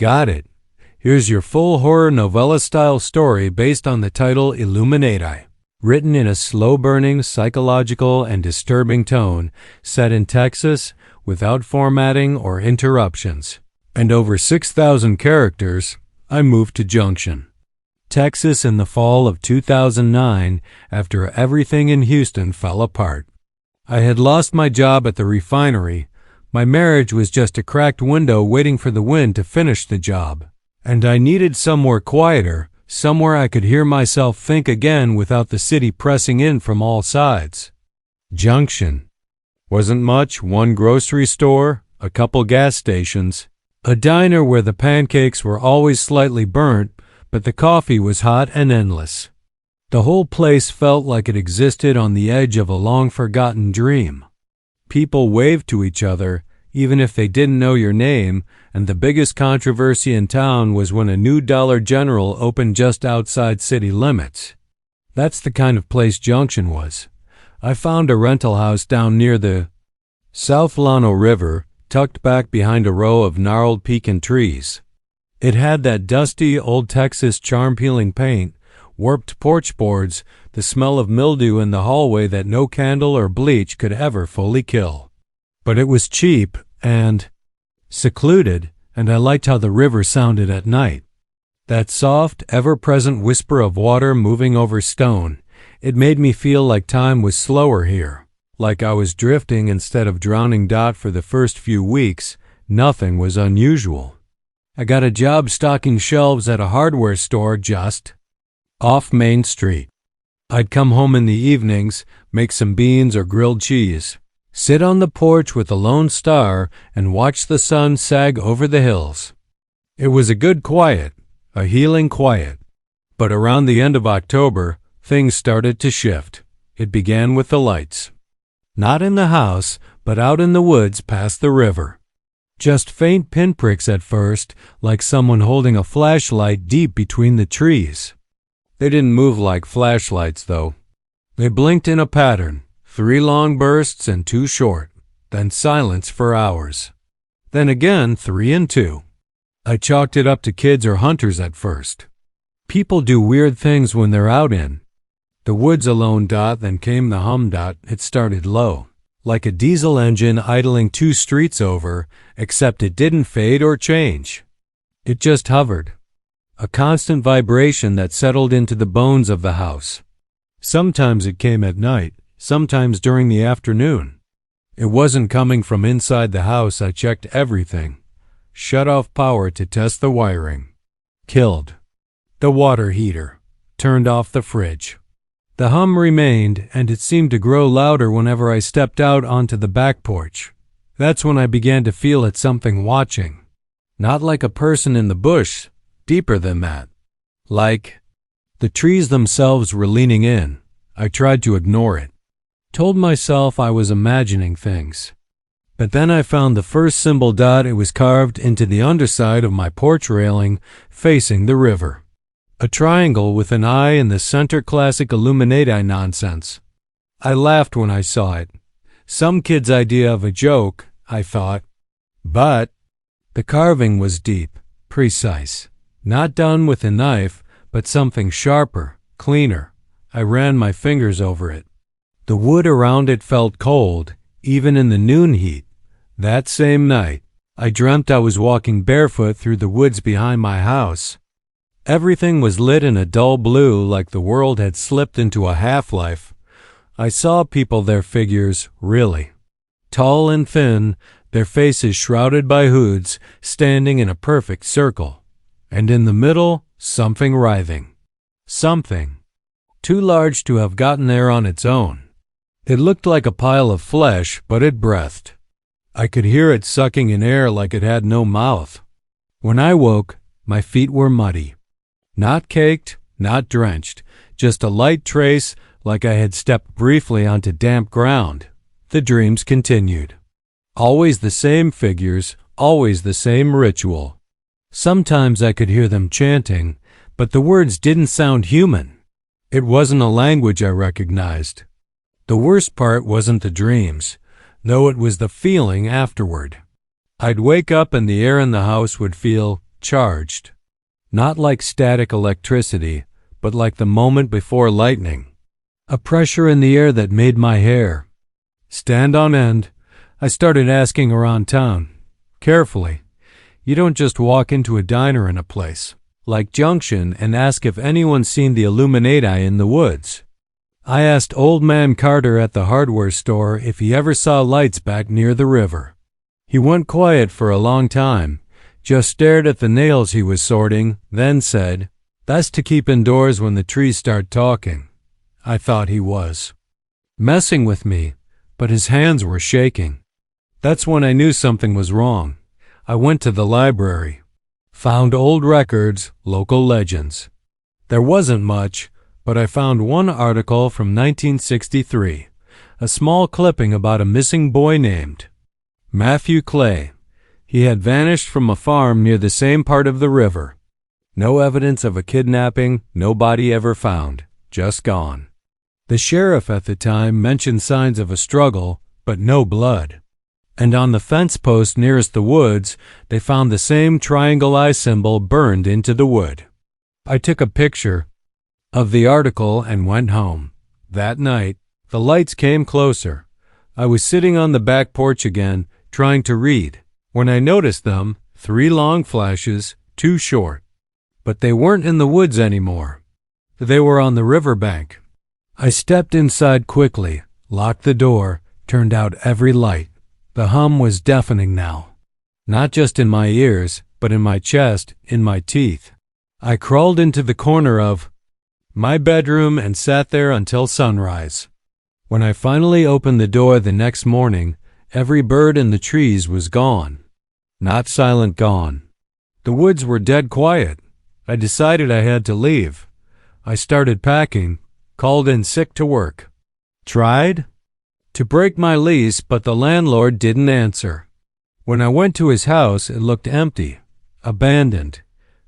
Got it. Here's your full horror novella-style story based on the title Illuminati, written in a slow-burning, psychological, and disturbing tone, set in Texas, without formatting or interruptions. And over 6,000 characters, I moved to Junction, Texas in the fall of 2009 after everything in Houston fell apart. I had lost my job at the refinery. My marriage was just a cracked window waiting for the wind to finish the job. And I needed somewhere quieter, somewhere I could hear myself think again without the city pressing in from all sides. Junction. Wasn't much, one grocery store, a couple gas stations, a diner where the pancakes were always slightly burnt, but the coffee was hot and endless. The whole place felt like it existed on the edge of a long-forgotten dream. People waved to each other, even if they didn't know your name, and the biggest controversy in town was when a new Dollar General opened just outside city limits. That's the kind of place Junction was. I found a rental house down near the South Llano River, tucked back behind a row of gnarled pecan trees. It had that dusty, old Texas charm-peeling paint, warped porch boards, the smell of mildew in the hallway that no candle or bleach could ever fully kill. But it was cheap and secluded, and I liked how the river sounded at night. That soft, ever-present whisper of water moving over stone. It made me feel like time was slower here, like I was drifting instead of drowning. For the first few weeks, nothing was unusual. I got a job stocking shelves at a hardware store just off Main Street. I'd come home in the evenings, make some beans or grilled cheese, sit on the porch with a lone star, and watch the sun sag over the hills. It was a good quiet, a healing quiet. But around the end of October, things started to shift. It began with the lights. Not in the house, but out in the woods past the river. Just faint pinpricks at first, like someone holding a flashlight deep between the trees. They didn't move like flashlights, though. They blinked in a pattern, 3 long bursts and 2 short, then silence for hours. Then again 3 and 2. I chalked it up to kids or hunters at first. People do weird things when they're out in the woods alone. Then came the hum. It started low, like a diesel engine idling 2 streets over, except it didn't fade or change. It just hovered. A constant vibration that settled into the bones of the house. Sometimes it came at night, sometimes during the afternoon. It wasn't coming from inside the house. I checked everything. Shut off power to test the wiring. Killed the water heater. Turned off the fridge. The hum remained, and it seemed to grow louder whenever I stepped out onto the back porch. That's when I began to feel it, something watching. Not like a person in the bush, deeper than that. Like the trees themselves were leaning in. I tried to ignore it. Told myself I was imagining things. But then I found the first symbol. It was carved into the underside of my porch railing, facing the river. A triangle with an eye in the center. Classic Illuminati nonsense. I laughed when I saw it. Some kid's idea of a joke, I thought. But the carving was deep, precise. Not done with a knife, but something sharper, cleaner. I ran my fingers over it. The wood around it felt cold, even in the noon heat. That same night, I dreamt I was walking barefoot through the woods behind my house. Everything was lit in a dull blue, like the world had slipped into a half-life. I saw people, their figures, really. Tall and thin, their faces shrouded by hoods, standing in a perfect circle. And in the middle, something writhing. Something too large to have gotten there on its own. It looked like a pile of flesh, but it breathed. I could hear it sucking in air like it had no mouth. When I woke, my feet were muddy. Not caked, not drenched, just a light trace, like I had stepped briefly onto damp ground. The dreams continued. Always the same figures, always the same ritual. Sometimes I could hear them chanting, but the words didn't sound human. It wasn't a language I recognized. The worst part wasn't the dreams, though it was the feeling afterward. I'd wake up and the air in the house would feel charged. Not like static electricity, but like the moment before lightning. A pressure in the air that made my hair stand on end. I started asking around town, carefully. You don't just walk into a diner in a place like Junction and ask if anyone's seen the Illuminati in the woods. I asked Old Man Carter at the hardware store if he ever saw lights back near the river. He went quiet for a long time, just stared at the nails he was sorting, then said, "That's to keep indoors when the trees start talking." I thought he was messing with me, but his hands were shaking. That's when I knew something was wrong. I went to the library, found old records, local legends. There wasn't much, but I found one article from 1963, a small clipping about a missing boy named Matthew Clay. He had vanished from a farm near the same part of the river. No evidence of a kidnapping, no body ever found, just gone. The sheriff at the time mentioned signs of a struggle, but no blood. And on the fence post nearest the woods, they found the same triangle eye symbol burned into the wood. I took a picture of the article and went home. That night, the lights came closer. I was sitting on the back porch again, trying to read, when I noticed them, 3 long flashes, 2 short. But they weren't in the woods anymore. They were on the riverbank. I stepped inside quickly, locked the door, turned out every light. The hum was deafening now. Not just in my ears, but in my chest, in my teeth. I crawled into the corner of my bedroom and sat there until sunrise. When I finally opened the door the next morning, every bird in the trees was gone. Not silent gone. The woods were dead quiet. I decided I had to leave. I started packing, called in sick to work. Tried to break my lease, but the landlord didn't answer. When I went to his house, it looked empty, abandoned,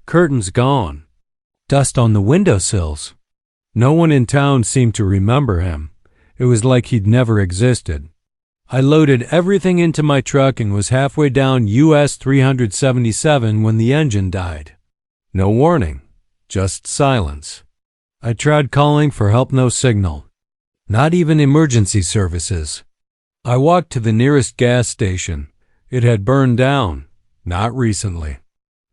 curtains gone, dust on the windowsills. No one in town seemed to remember him. It was like he'd never existed. I loaded everything into my truck and was halfway down US 377 when the engine died. No warning, just silence. I tried calling for help, no signal. Not even emergency services. I walked to the nearest gas station. It had burned down, not recently.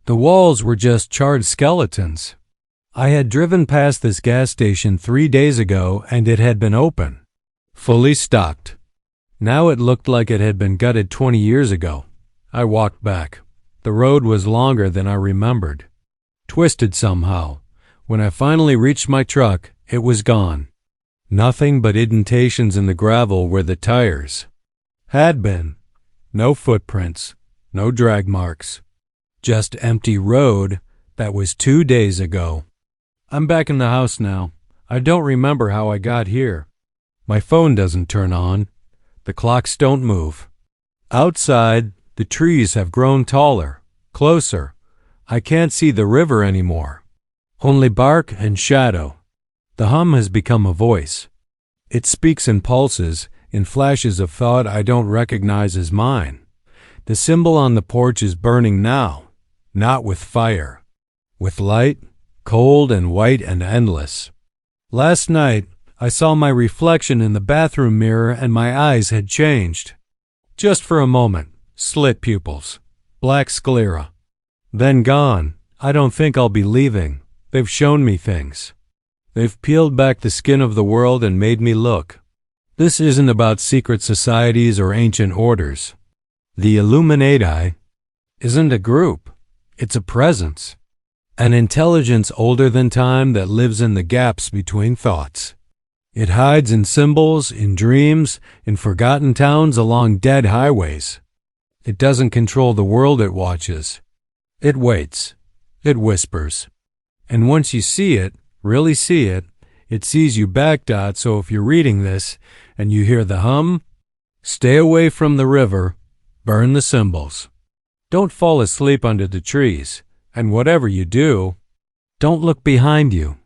The walls were just charred skeletons. I had driven past this gas station 3 days ago and it had been open, fully stocked. Now it looked like it had been gutted 20 years ago. I walked back. The road was longer than I remembered, twisted somehow. When I finally reached my truck, it was gone. Nothing but indentations in the gravel where the tires had been. No footprints, no drag marks. Just empty road that was 2 days ago. I'm back in the house now. I don't remember how I got here. My phone doesn't turn on. The clocks don't move. Outside, the trees have grown taller, closer. I can't see the river anymore. Only bark and shadow. The hum has become a voice. It speaks in pulses, in flashes of thought I don't recognize as mine. The symbol on the porch is burning now, not with fire, with light, cold and white and endless. Last night, I saw my reflection in the bathroom mirror and my eyes had changed. Just for a moment, slit pupils, black sclera. Then gone. I don't think I'll be leaving. They've shown me things. They've peeled back the skin of the world and made me look. This isn't about secret societies or ancient orders. The Illuminati isn't a group. It's a presence. An intelligence older than time that lives in the gaps between thoughts. It hides in symbols, in dreams, in forgotten towns along dead highways. It doesn't control the world it watches. It waits. It whispers. And once you see it, really see it, it sees you back. So if you're reading this and you hear the hum, stay away from the river, burn the symbols. Don't fall asleep under the trees. And whatever you do, don't look behind you.